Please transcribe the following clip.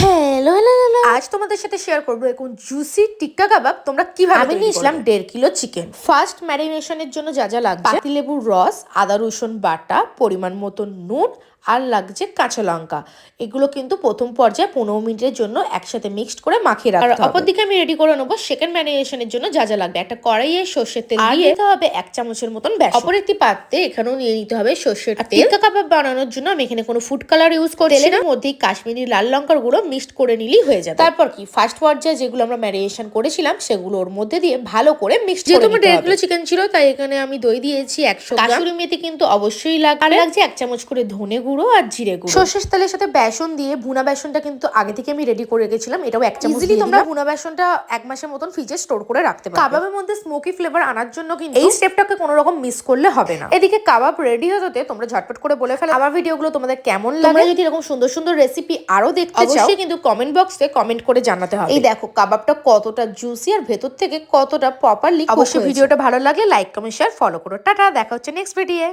Hello hello hello, আজ তোমাদের সাথে শেয়ার করবো এখন জুসি টিক্কা কাবাব তোমরা কিভাবে আমি নিয়েছিলাম 1.5 কিলো চিকেন। ফার্স্ট ম্যারিনেশনের জন্য যা যা লাগছে, পাতিলেবুর রস, আদা রসুন বাটা, পরিমাণ মতো নুন আর লাগছে কাঁচা লঙ্কা। এগুলো কিন্তু প্রথম পর্যায়ে 15 মিনিটের জন্য একসাথে মিক্সড করে মাখিয়ে রাখতে হবে। আর অপরদিকে আমি রেডি করে নেবো সেকেন্ড ম্যারিনেশনের জন্য যা যা লাগবে। একটা কড়াইয়ে সর্ষের তেল দিয়ে দিতে হবে 1 চামচের মতন বেসন। অপর একটি পাত্রে এখানেও নিয়ে নিতে হবে সর্ষের তেল। টিক্কা কাবাব বানানোর জন্য আমি এখানে কোনো ফুড কালার ইউজ করছি না, এর মধ্যেই কাশ্মীরি লাল লঙ্কার গুঁড়ো মিক্সড করে নিলেই হয়ে যাবে। তারপর কি ফার্স্ট পর্যায়ে যেগুলো আমরা ম্যারিনেশন করেছিলাম সেগুলো ওর মধ্যে দিয়ে ভালো করে মিক্সড করে নিতে হবে। যেহেতু 1.5 কিলো চিকেন ছিল তাই এখানে আমি দই দিয়েছি 100 গ্রাম। কাসুরি মেথি কিন্তু অবশ্যই লাগবে। আর লাগছে 1 চামচ করে ধনে গুঁড়ো আর জিরে গুঁড়ো। সর্ষের তেলের সাথে বেসন দিয়ে ভুনা বেসনটা কিন্তু আগে থেকে আমি রেডি করে রেখেছিলাম, এটাও 1 চামচ দিয়ে দিলাম। তোমরা ভুনা বেসনটা 1 মাসের মতন ফ্রিজে স্টোর করে রাখতে পারবে। কাবাবের মধ্যে স্মোকি ফ্লেভার আনার জন্য কিন্তু এই স্টেপটাকে কোনো রকম মিস করলে হবে না। এদিকে কাবাব রেডি হতে তোমরা ঝটপট করে বলে ফেলো আমার ভিডিওগুলো তোমাদের কেমন লাগে। তোমরা যদি এরকম সুন্দর সুন্দর রেসিপি আরো দেখতে চাও অবশ্যই কিন্তু কমেন্ট বক্সে কমেন্ট করে জানাতে হবে। এই দেখো কাবাবটা কতটা জুসি আর ভেতর থেকে কতটা প্রপারলি। অবশ্যই ভিডিওটা ভালো লাগলে লাইক কমেন্ট শেয়ার ফলো করো। টাটা, দেখা হচ্ছে নেক্সট ভিডিও।